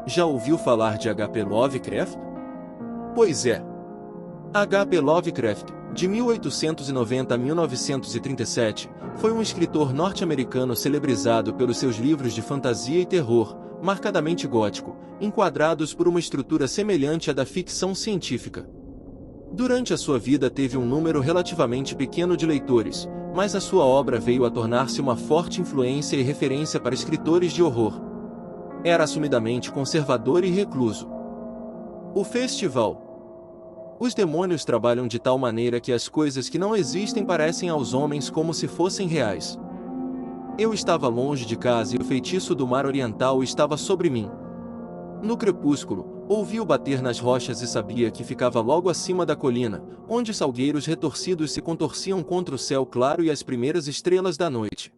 Já ouviu falar de H.P. Lovecraft? Pois é. H.P. Lovecraft, de 1890 a 1937, foi um escritor norte-americano celebrizado pelos seus livros de fantasia e terror, marcadamente gótico, enquadrados por uma estrutura semelhante à da ficção científica. Durante a sua vida teve um número relativamente pequeno de leitores, mas a sua obra veio a tornar-se uma forte influência e referência para escritores de horror. Era assumidamente conservador e recluso. O festival. Os demônios trabalham de tal maneira que as coisas que não existem parecem aos homens como se fossem reais. Eu estava longe de casa e o feitiço do mar oriental estava sobre mim. No crepúsculo, ouvi-o bater nas rochas e sabia que ficava logo acima da colina, onde salgueiros retorcidos se contorciam contra o céu claro e as primeiras estrelas da noite.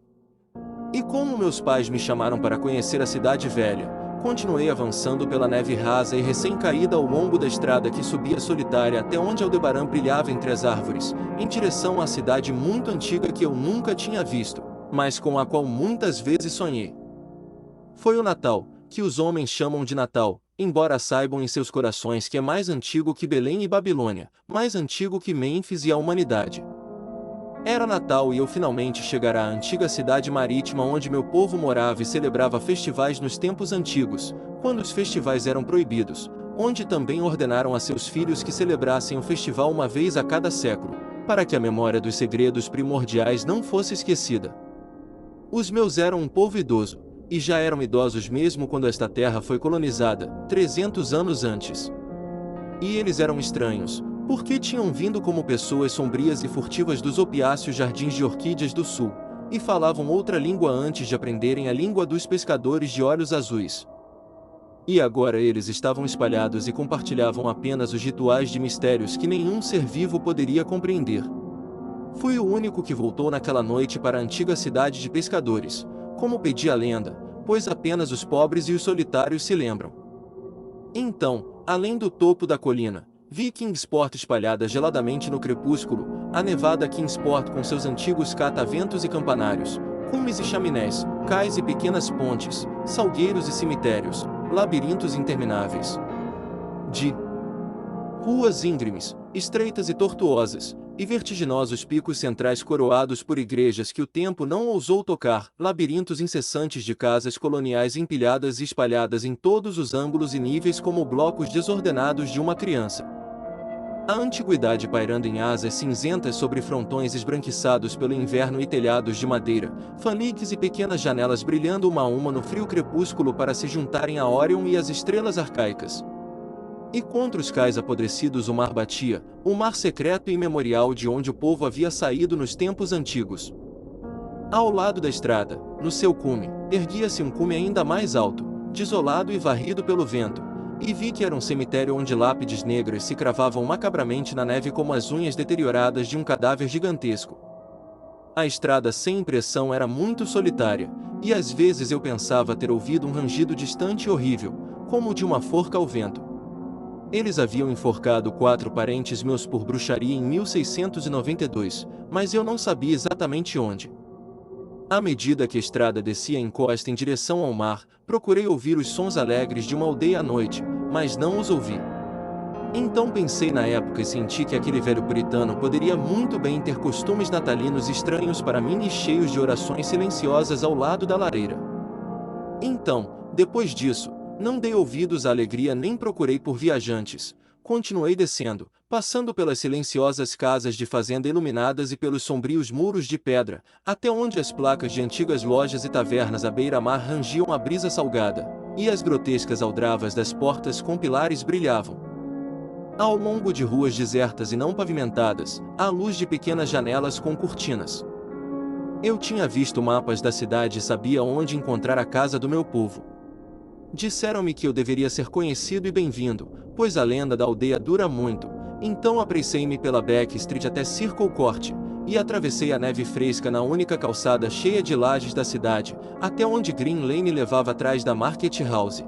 E como meus pais me chamaram para conhecer a cidade velha, continuei avançando pela neve rasa e recém-caída ao longo da estrada que subia solitária até onde Aldebaran brilhava entre as árvores, em direção à cidade muito antiga que eu nunca tinha visto, mas com a qual muitas vezes sonhei. Foi o Natal, que os homens chamam de Natal, embora saibam em seus corações que é mais antigo que Belém e Babilônia, mais antigo que Mênfis e a humanidade. Era Natal e eu finalmente chegara à antiga cidade marítima onde meu povo morava e celebrava festivais nos tempos antigos, quando os festivais eram proibidos, onde também ordenaram a seus filhos que celebrassem o festival uma vez a cada século, para que a memória dos segredos primordiais não fosse esquecida. Os meus eram um povo idoso, e já eram idosos mesmo quando esta terra foi colonizada, 300 anos antes. E eles eram estranhos, porque tinham vindo como pessoas sombrias e furtivas dos opiáceos jardins de orquídeas do sul, e falavam outra língua antes de aprenderem a língua dos pescadores de olhos azuis. E agora eles estavam espalhados e compartilhavam apenas os rituais de mistérios que nenhum ser vivo poderia compreender. Fui o único que voltou naquela noite para a antiga cidade de pescadores, como pedia a lenda, pois apenas os pobres e os solitários se lembram. Então, além do topo da colina, vi Kingsport espalhada geladamente no crepúsculo, a nevada Kingsport com seus antigos cataventos e campanários, cumes e chaminés, cais e pequenas pontes, salgueiros e cemitérios, labirintos intermináveis de ruas íngremes, estreitas e tortuosas, e vertiginosos picos centrais coroados por igrejas que o tempo não ousou tocar, labirintos incessantes de casas coloniais empilhadas e espalhadas em todos os ângulos e níveis como blocos desordenados de uma criança. A antiguidade pairando em asas cinzentas sobre frontões esbranquiçados pelo inverno e telhados de madeira, fanliques e pequenas janelas brilhando uma a uma no frio crepúsculo para se juntarem a Órion e as estrelas arcaicas. E contra os cais apodrecidos o mar batia, o mar secreto e imemorial de onde o povo havia saído nos tempos antigos. Ao lado da estrada, no seu cume, erguia-se um cume ainda mais alto, desolado e varrido pelo vento, e vi que era um cemitério onde lápides negras se cravavam macabramente na neve como as unhas deterioradas de um cadáver gigantesco. A estrada sem impressão era muito solitária, e às vezes eu pensava ter ouvido um rangido distante e horrível, como o de uma forca ao vento. Eles haviam enforcado 4 parentes meus por bruxaria em 1692, mas eu não sabia exatamente onde. À medida que a estrada descia em encosta em direção ao mar, procurei ouvir os sons alegres de uma aldeia à noite, mas não os ouvi. Então pensei na época e senti que aquele velho puritano poderia muito bem ter costumes natalinos estranhos para mim e cheios de orações silenciosas ao lado da lareira. Então, depois disso, não dei ouvidos à alegria nem procurei por viajantes. Continuei descendo, passando pelas silenciosas casas de fazenda iluminadas e pelos sombrios muros de pedra, até onde as placas de antigas lojas e tavernas à beira-mar rangiam a brisa salgada, e as grotescas aldravas das portas com pilares brilhavam. Ao longo de ruas desertas e não pavimentadas, à luz de pequenas janelas com cortinas. Eu tinha visto mapas da cidade e sabia onde encontrar a casa do meu povo. Disseram-me que eu deveria ser conhecido e bem-vindo, pois a lenda da aldeia dura muito, então apressei-me pela Back Street até Circle Court, e atravessei a neve fresca na única calçada cheia de lajes da cidade, até onde Green Lane levava atrás da Market House.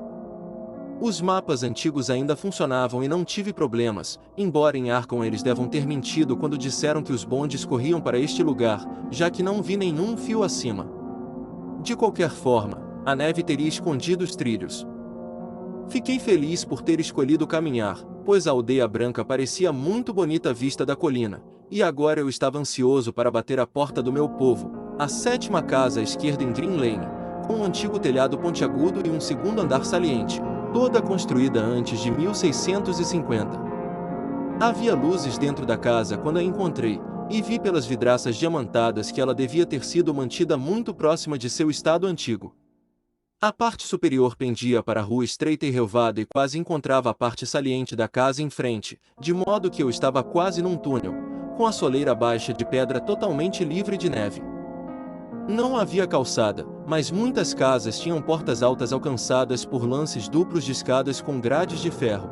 Os mapas antigos ainda funcionavam e não tive problemas, embora em Arkham eles devam ter mentido quando disseram que os bondes corriam para este lugar, já que não vi nenhum fio acima. De qualquer forma, a neve teria escondido os trilhos. Fiquei feliz por ter escolhido caminhar, pois a aldeia branca parecia muito bonita à vista da colina, e agora eu estava ansioso para bater a porta do meu povo, a 7ª casa à esquerda em Green Lane, com um antigo telhado pontiagudo e um segundo andar saliente, toda construída antes de 1650. Havia luzes dentro da casa quando a encontrei, e vi pelas vidraças diamantadas que ela devia ter sido mantida muito próxima de seu estado antigo. A parte superior pendia para a rua estreita e relvada e quase encontrava a parte saliente da casa em frente, de modo que eu estava quase num túnel, com a soleira baixa de pedra totalmente livre de neve. Não havia calçada, mas muitas casas tinham portas altas alcançadas por lances duplos de escadas com grades de ferro.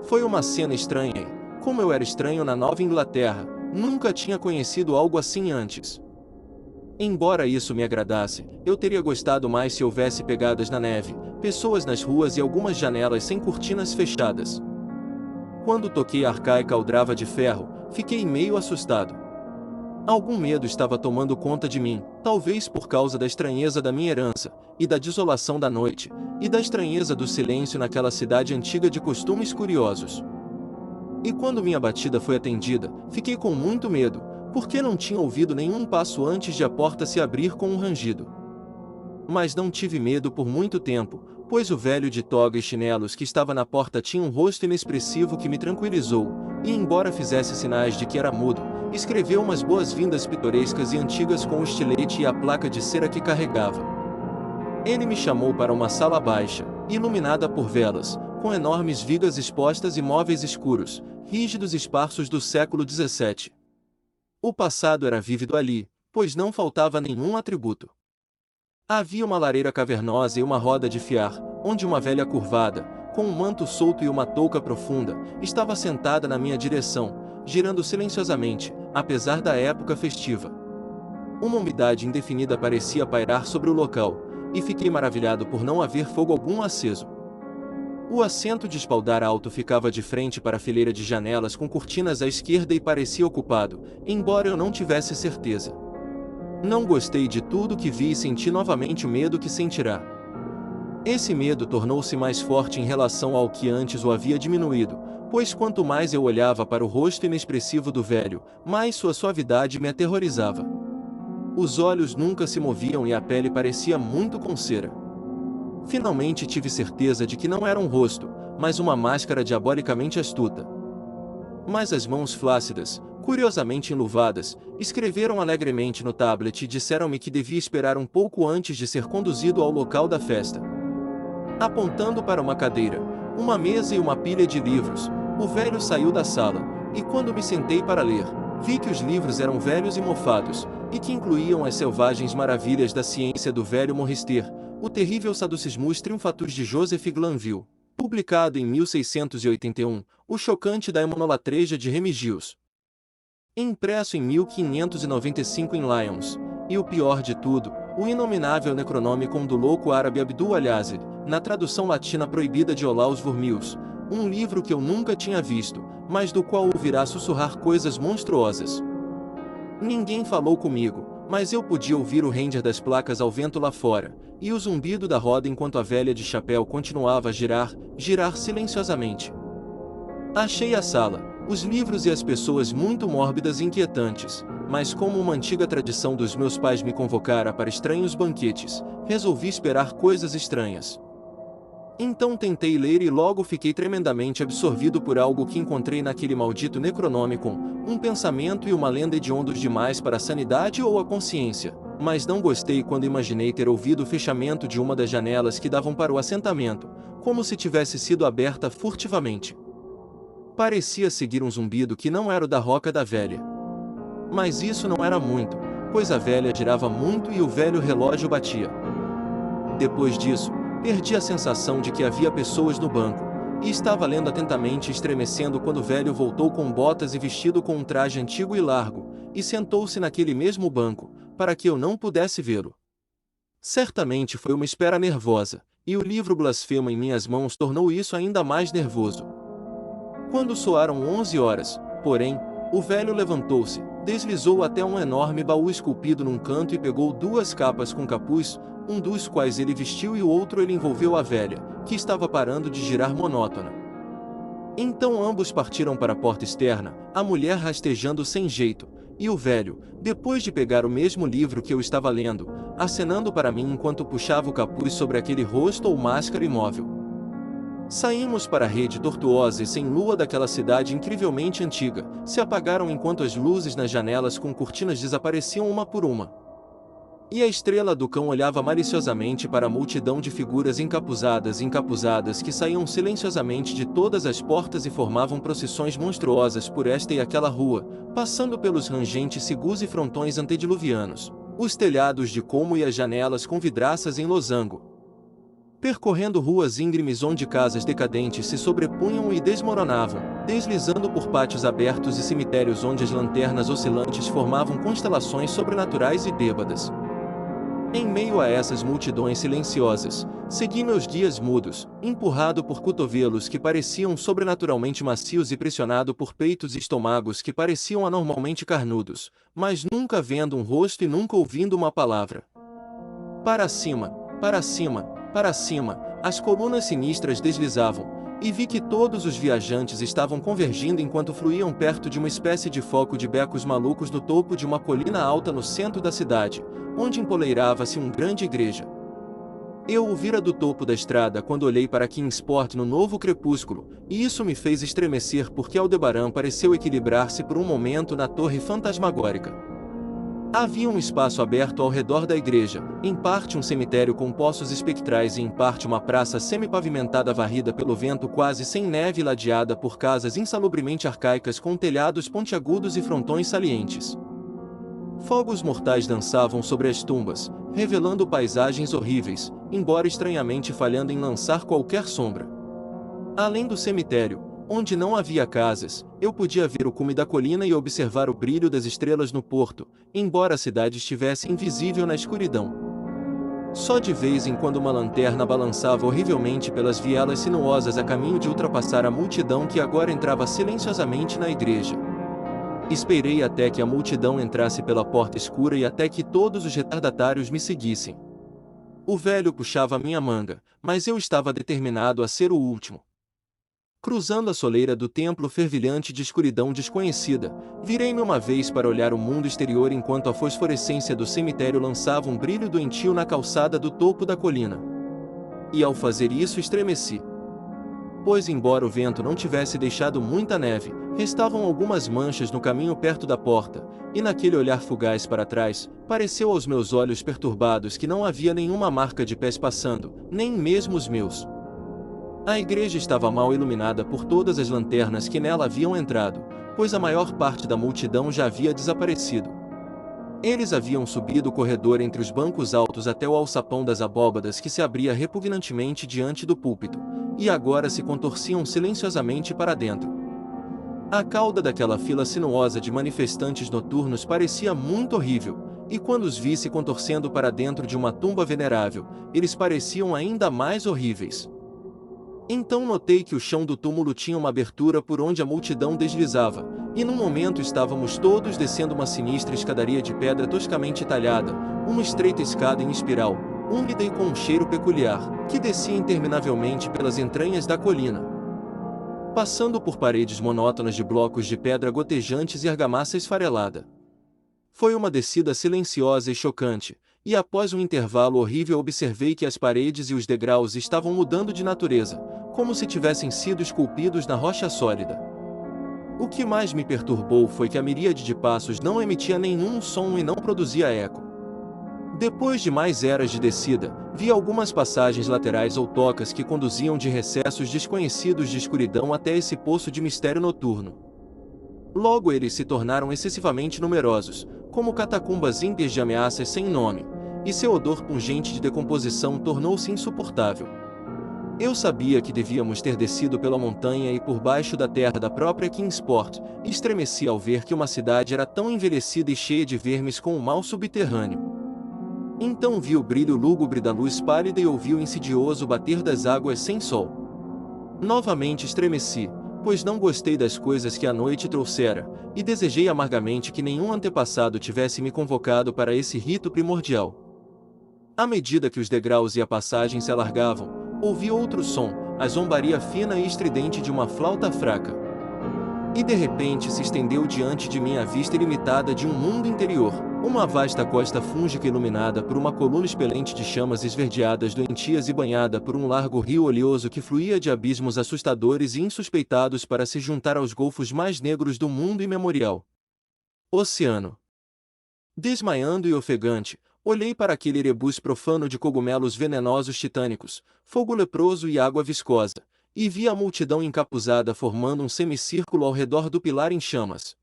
Foi uma cena estranha e, como eu era estranho na Nova Inglaterra, nunca tinha conhecido algo assim antes. Embora isso me agradasse, eu teria gostado mais se houvesse pegadas na neve, pessoas nas ruas e algumas janelas sem cortinas fechadas. Quando toquei a arcaica aldrava de ferro, fiquei meio assustado. Algum medo estava tomando conta de mim, talvez por causa da estranheza da minha herança, e da desolação da noite, e da estranheza do silêncio naquela cidade antiga de costumes curiosos. E quando minha batida foi atendida, fiquei com muito medo, porque não tinha ouvido nenhum passo antes de a porta se abrir com um rangido. Mas não tive medo por muito tempo, pois o velho de toga e chinelos que estava na porta tinha um rosto inexpressivo que me tranquilizou, e embora fizesse sinais de que era mudo, escreveu umas boas-vindas pitorescas e antigas com o estilete e a placa de cera que carregava. Ele me chamou para uma sala baixa, iluminada por velas, com enormes vigas expostas e móveis escuros, rígidos e esparsos do século XVII. O passado era vívido ali, pois não faltava nenhum atributo. Havia uma lareira cavernosa e uma roda de fiar, onde uma velha curvada, com um manto solto e uma touca profunda, estava sentada na minha direção, girando silenciosamente, apesar da época festiva. Uma umidade indefinida parecia pairar sobre o local, e fiquei maravilhado por não haver fogo algum aceso. O assento de espaldar alto ficava de frente para a fileira de janelas com cortinas à esquerda e parecia ocupado, embora eu não tivesse certeza. Não gostei de tudo que vi e senti novamente o medo que sentirá. Esse medo tornou-se mais forte em relação ao que antes o havia diminuído, pois quanto mais eu olhava para o rosto inexpressivo do velho, mais sua suavidade me aterrorizava. Os olhos nunca se moviam e a pele parecia muito com cera. Finalmente tive certeza de que não era um rosto, mas uma máscara diabolicamente astuta. Mas as mãos flácidas, curiosamente enluvadas, escreveram alegremente no tablet e disseram-me que devia esperar um pouco antes de ser conduzido ao local da festa. Apontando para uma cadeira, uma mesa e uma pilha de livros, o velho saiu da sala, e quando me sentei para ler, vi que os livros eram velhos e mofados, e que incluíam as selvagens maravilhas da ciência do velho Morrister, o terrível Sadducismus Triumphatus de Joseph Glanville, publicado em 1681, o chocante da Monolatreja de Remigius, impresso em 1595 em Lyons, e o pior de tudo, o inominável Necronomicon do louco árabe Abdul al-Yazid, na tradução latina proibida de Olaus Vormius, um livro que eu nunca tinha visto, mas do qual ouvirá sussurrar coisas monstruosas. Ninguém falou comigo, mas eu podia ouvir o render das placas ao vento lá fora, e o zumbido da roda enquanto a velha de chapéu continuava a girar silenciosamente. Achei a sala, os livros e as pessoas muito mórbidas e inquietantes, mas como uma antiga tradição dos meus pais me convocara para estranhos banquetes, resolvi esperar coisas estranhas. Então tentei ler e logo fiquei tremendamente absorvido por algo que encontrei naquele maldito Necronomicon, um pensamento e uma lenda hediondos demais para a sanidade ou a consciência, mas não gostei quando imaginei ter ouvido o fechamento de uma das janelas que davam para o assentamento, como se tivesse sido aberta furtivamente. Parecia seguir um zumbido que não era o da Roca da Velha. Mas isso não era muito, pois a velha girava muito e o velho relógio batia. Depois disso, perdi a sensação de que havia pessoas no banco, e estava lendo atentamente estremecendo quando o velho voltou com botas e vestido com um traje antigo e largo, e sentou-se naquele mesmo banco, para que eu não pudesse vê-lo. Certamente foi uma espera nervosa, e o livro blasfemo em minhas mãos tornou isso ainda mais nervoso. Quando soaram 11 horas, porém, O velho levantou-se, deslizou até um enorme baú esculpido num canto e pegou duas capas com capuz, um dos quais ele vestiu e o outro ele envolveu a velha, que estava parando de girar monótona. Então ambos partiram para a porta externa, a mulher rastejando sem jeito, e o velho, depois de pegar o mesmo livro que eu estava lendo, acenando para mim enquanto puxava o capuz sobre aquele rosto ou máscara imóvel. Saímos para a rede tortuosa e sem lua daquela cidade incrivelmente antiga, se apagaram enquanto as luzes nas janelas com cortinas desapareciam uma por uma. E a estrela do cão olhava maliciosamente para a multidão de figuras encapuzadas que saíam silenciosamente de todas as portas e formavam procissões monstruosas por esta e aquela rua, passando pelos rangentes cigus e frontões antediluvianos, os telhados de colmo e as janelas com vidraças em losango. Percorrendo ruas íngremes onde casas decadentes se sobrepunham e desmoronavam, deslizando por pátios abertos e cemitérios onde as lanternas oscilantes formavam constelações sobrenaturais e bêbadas. Em meio a essas multidões silenciosas, segui meus dias mudos, empurrado por cotovelos que pareciam sobrenaturalmente macios e pressionado por peitos e estômagos que pareciam anormalmente carnudos, mas nunca vendo um rosto e nunca ouvindo uma palavra. Para cima, para cima, para cima, as colunas sinistras deslizavam, e vi que todos os viajantes estavam convergindo enquanto fluíam perto de uma espécie de foco de becos malucos no topo de uma colina alta no centro da cidade, onde empoleirava-se uma grande igreja. Eu o vira do topo da estrada quando olhei para Kingsport no novo crepúsculo, e isso me fez estremecer porque Aldebaran pareceu equilibrar-se por um momento na torre fantasmagórica. Havia um espaço aberto ao redor da igreja, em parte um cemitério com poços espectrais e em parte uma praça semi-pavimentada varrida pelo vento quase sem neve e ladeada por casas insalubremente arcaicas com telhados pontiagudos e frontões salientes. Fogos mortais dançavam sobre as tumbas, revelando paisagens horríveis, embora estranhamente falhando em lançar qualquer sombra. Além do cemitério, onde não havia casas, eu podia ver o cume da colina e observar o brilho das estrelas no porto, embora a cidade estivesse invisível na escuridão. Só de vez em quando uma lanterna balançava horrivelmente pelas vielas sinuosas a caminho de ultrapassar a multidão que agora entrava silenciosamente na igreja. Esperei até que a multidão entrasse pela porta escura e até que todos os retardatários me seguissem. O velho puxava minha manga, mas eu estava determinado a ser o último. Cruzando a soleira do templo fervilhante de escuridão desconhecida, virei-me uma vez para olhar o mundo exterior enquanto a fosforescência do cemitério lançava um brilho doentio na calçada do topo da colina. E ao fazer isso estremeci. Pois embora o vento não tivesse deixado muita neve, restavam algumas manchas no caminho perto da porta, e naquele olhar fugaz para trás, pareceu aos meus olhos perturbados que não havia nenhuma marca de pés passando, nem mesmo os meus. A igreja estava mal iluminada por todas as lanternas que nela haviam entrado, pois a maior parte da multidão já havia desaparecido. Eles haviam subido o corredor entre os bancos altos até o alçapão das abóbadas que se abria repugnantemente diante do púlpito, e agora se contorciam silenciosamente para dentro. A cauda daquela fila sinuosa de manifestantes noturnos parecia muito horrível, e quando os vi se contorcendo para dentro de uma tumba venerável, eles pareciam ainda mais horríveis. Então notei que o chão do túmulo tinha uma abertura por onde a multidão deslizava, e num momento estávamos todos descendo uma sinistra escadaria de pedra toscamente talhada, uma estreita escada em espiral, úmida e com um cheiro peculiar, que descia interminavelmente pelas entranhas da colina. Passando por paredes monótonas de blocos de pedra gotejantes e argamassa esfarelada. Foi uma descida silenciosa e chocante, e após um intervalo horrível observei que as paredes e os degraus estavam mudando de natureza, como se tivessem sido esculpidos na rocha sólida. O que mais me perturbou foi que a miríade de passos não emitia nenhum som e não produzia eco. Depois de mais eras de descida, vi algumas passagens laterais ou tocas que conduziam de recessos desconhecidos de escuridão até esse poço de mistério noturno. Logo eles se tornaram excessivamente numerosos, como catacumbas ímpias de ameaças sem nome, e seu odor pungente de decomposição tornou-se insuportável. Eu sabia que devíamos ter descido pela montanha e por baixo da terra da própria Kingsport, e estremeci ao ver que uma cidade era tão envelhecida e cheia de vermes com o mal subterrâneo. Então vi o brilho lúgubre da luz pálida e ouvi o insidioso bater das águas sem sol. Novamente estremeci, pois não gostei das coisas que a noite trouxera, e desejei amargamente que nenhum antepassado tivesse me convocado para esse rito primordial. À medida que os degraus e a passagem se alargavam, ouvi outro som, a zombaria fina e estridente de uma flauta fraca. E de repente se estendeu diante de mim a vista ilimitada de um mundo interior, uma vasta costa fúngica iluminada por uma coluna expelente de chamas esverdeadas doentias e banhada por um largo rio oleoso que fluía de abismos assustadores e insuspeitados para se juntar aos golfos mais negros do mundo imemorial. Oceano. Desmaiando e ofegante, olhei para aquele erebus profano de cogumelos venenosos titânicos, fogo leproso e água viscosa, e vi a multidão encapuzada formando um semicírculo ao redor do pilar em chamas.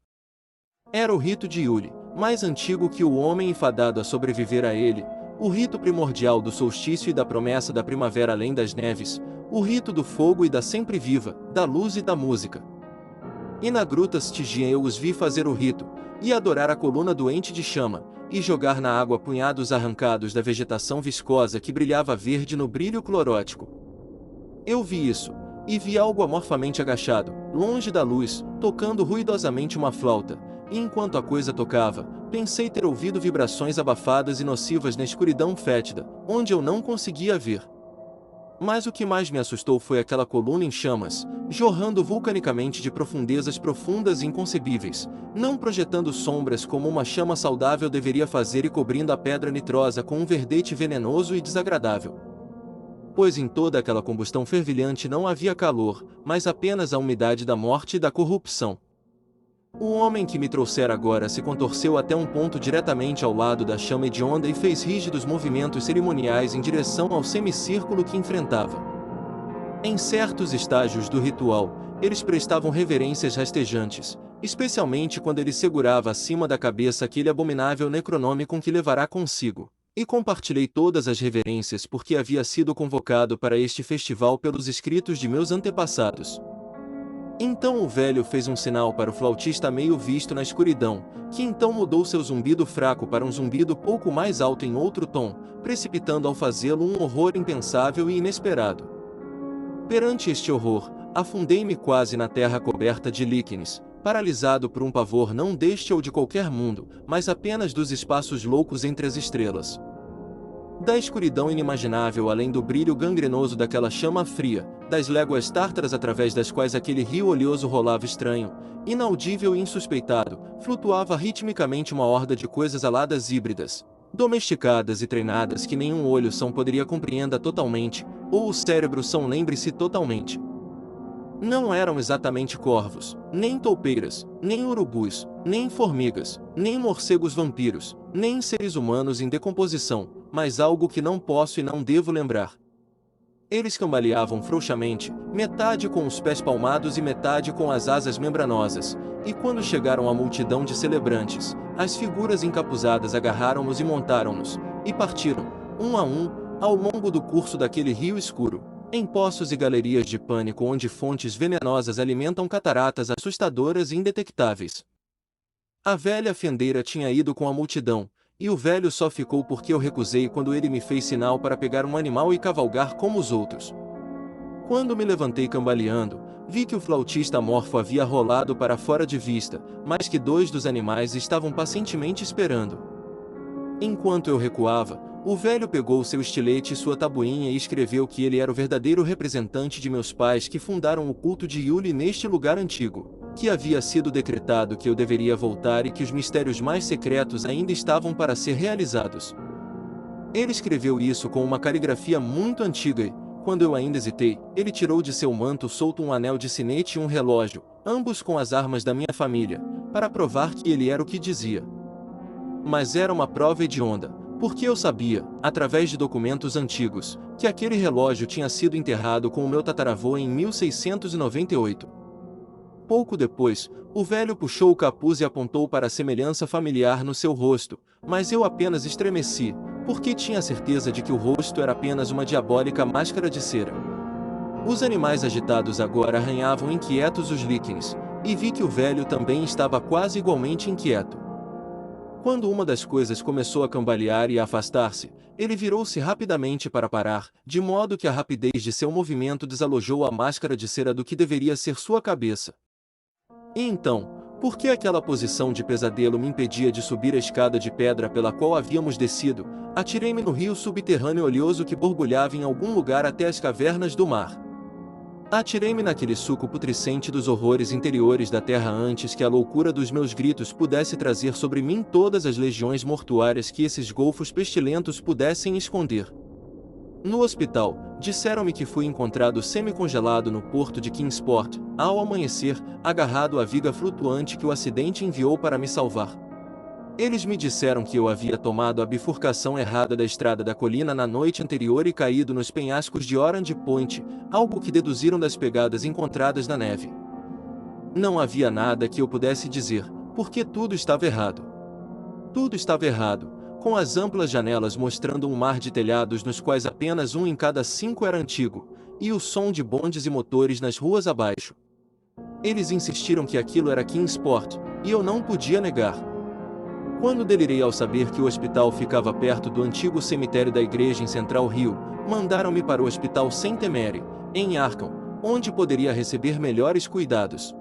Era o rito de Yule, mais antigo que o homem e fadado a sobreviver a ele, o rito primordial do solstício e da promessa da primavera além das neves, o rito do fogo e da sempre viva, da luz e da música. E na gruta Stygian eu os vi fazer o rito, e adorar a coluna doente de chama, e jogar na água punhados arrancados da vegetação viscosa que brilhava verde no brilho clorótico. Eu vi isso, e vi algo amorfamente agachado, longe da luz, tocando ruidosamente uma flauta, e enquanto a coisa tocava, pensei ter ouvido vibrações abafadas e nocivas na escuridão fétida, onde eu não conseguia ver. Mas o que mais me assustou foi aquela coluna em chamas, jorrando vulcanicamente de profundezas profundas e inconcebíveis, não projetando sombras como uma chama saudável deveria fazer e cobrindo a pedra nitrosa com um verdete venenoso e desagradável. Pois em toda aquela combustão fervilhante não havia calor, mas apenas a umidade da morte e da corrupção. O homem que me trouxera agora se contorceu até um ponto diretamente ao lado da chama hedionda e fez rígidos movimentos cerimoniais em direção ao semicírculo que enfrentava. Em certos estágios do ritual, eles prestavam reverências rastejantes, especialmente quando ele segurava acima da cabeça aquele abominável necronômicon que levará consigo. E compartilhei todas as reverências porque havia sido convocado para este festival pelos escritos de meus antepassados. Então o velho fez um sinal para o flautista meio visto na escuridão, que então mudou seu zumbido fraco para um zumbido pouco mais alto em outro tom, precipitando ao fazê-lo um horror impensável e inesperado. Perante este horror, afundei-me quase na terra coberta de líquenes, paralisado por um pavor não deste ou de qualquer mundo, mas apenas dos espaços loucos entre as estrelas. Da escuridão inimaginável além do brilho gangrenoso daquela chama fria, das léguas tártaras através das quais aquele rio oleoso rolava estranho, inaudível e insuspeitado, flutuava ritmicamente uma horda de coisas aladas híbridas, domesticadas e treinadas que nenhum olho são poderia compreenda totalmente, ou o cérebro são lembre-se totalmente. Não eram exatamente corvos, nem toupeiras, nem urubus, nem formigas, nem morcegos vampiros, nem seres humanos em decomposição, mas algo que não posso e não devo lembrar. Eles cambaleavam frouxamente, metade com os pés palmados e metade com as asas membranosas, e quando chegaram à multidão de celebrantes, as figuras encapuzadas agarraram-nos e montaram-nos, e partiram, um a um, ao longo do curso daquele rio escuro, em poços e galerias de pânico onde fontes venenosas alimentam cataratas assustadoras e indetectáveis. A velha fendeira tinha ido com a multidão, e o velho só ficou porque eu recusei quando ele me fez sinal para pegar um animal e cavalgar como os outros. Quando me levantei cambaleando, vi que o flautista morfo havia rolado para fora de vista, mas que dois dos animais estavam pacientemente esperando. Enquanto eu recuava, o velho pegou seu estilete e sua tabuinha e escreveu que ele era o verdadeiro representante de meus pais que fundaram o culto de Yule neste lugar antigo, que havia sido decretado que eu deveria voltar e que os mistérios mais secretos ainda estavam para ser realizados. Ele escreveu isso com uma caligrafia muito antiga e, quando eu ainda hesitei, ele tirou de seu manto solto um anel de sinete e um relógio, ambos com as armas da minha família, para provar que ele era o que dizia. Mas era uma prova hedionda, porque eu sabia, através de documentos antigos, que aquele relógio tinha sido enterrado com o meu tataravô em 1698. Pouco depois, o velho puxou o capuz e apontou para a semelhança familiar no seu rosto, mas eu apenas estremeci, porque tinha certeza de que o rosto era apenas uma diabólica máscara de cera. Os animais agitados agora arranhavam inquietos os líquenes, e vi que o velho também estava quase igualmente inquieto. Quando uma das coisas começou a cambalear e a afastar-se, ele virou-se rapidamente para parar, de modo que a rapidez de seu movimento desalojou a máscara de cera do que deveria ser sua cabeça. E então, por que aquela posição de pesadelo me impedia de subir a escada de pedra pela qual havíamos descido? Atirei-me no rio subterrâneo oleoso que borbulhava em algum lugar até as cavernas do mar. Atirei-me naquele suco putrescente dos horrores interiores da terra antes que a loucura dos meus gritos pudesse trazer sobre mim todas as legiões mortuárias que esses golfos pestilentos pudessem esconder. No hospital, disseram-me que fui encontrado semi-congelado no porto de Kingsport, ao amanhecer, agarrado à viga flutuante que o acidente enviou para me salvar. Eles me disseram que eu havia tomado a bifurcação errada da estrada da colina na noite anterior e caído nos penhascos de Orange Point, algo que deduziram das pegadas encontradas na neve. Não havia nada que eu pudesse dizer, porque tudo estava errado. Tudo estava errado, com as amplas janelas mostrando um mar de telhados nos quais apenas um em cada 5 era antigo, e o som de bondes e motores nas ruas abaixo. Eles insistiram que aquilo era Kingsport, e eu não podia negar. Quando delirei ao saber que o hospital ficava perto do antigo cemitério da igreja em Central Hill, mandaram-me para o Hospital St. Mary, em Arkham, onde poderia receber melhores cuidados.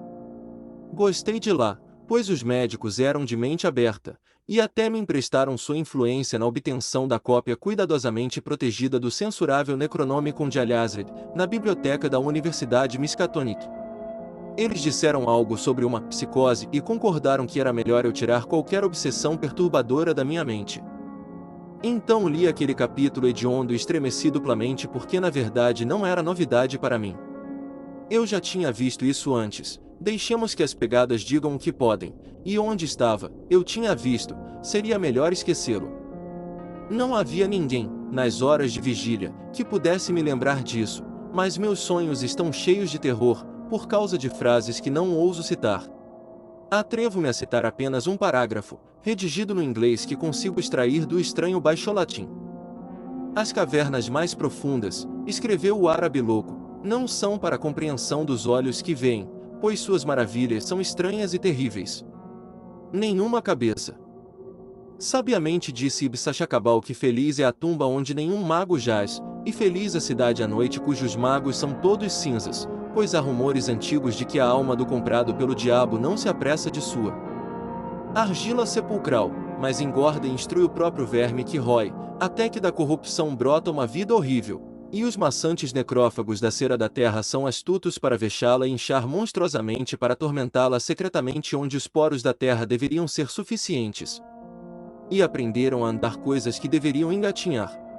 Gostei de lá, pois os médicos eram de mente aberta, e até me emprestaram sua influência na obtenção da cópia cuidadosamente protegida do censurável Necronomicon de Al-Azred, na biblioteca da Universidade Miskatonic. Eles disseram algo sobre uma psicose e concordaram que era melhor eu tirar qualquer obsessão perturbadora da minha mente. Então li aquele capítulo hediondo e estremeci duplamente porque na verdade não era novidade para mim. Eu já tinha visto isso antes, deixemos que as pegadas digam o que podem, e onde estava, eu tinha visto, seria melhor esquecê-lo. Não havia ninguém, nas horas de vigília, que pudesse me lembrar disso, mas meus sonhos estão cheios de terror, por causa de frases que não ouso citar. Atrevo-me a citar apenas um parágrafo, redigido no inglês que consigo extrair do estranho baixo-latim. As cavernas mais profundas, escreveu o árabe louco, não são para a compreensão dos olhos que veem, pois suas maravilhas são estranhas e terríveis. Nenhuma cabeça. Sabiamente disse Ibn Sachacabal que feliz é a tumba onde nenhum mago jaz, e feliz a cidade à noite cujos magos são todos cinzas, pois há rumores antigos de que a alma do comprado pelo diabo não se apressa de sua argila sepulcral, mas engorda e instrui o próprio verme que rói, até que da corrupção brota uma vida horrível, e os maçantes necrófagos da cera da terra são astutos para vexá-la e inchar monstruosamente para atormentá-la secretamente onde os poros da terra deveriam ser suficientes. E aprenderam a andar coisas que deveriam engatinhar.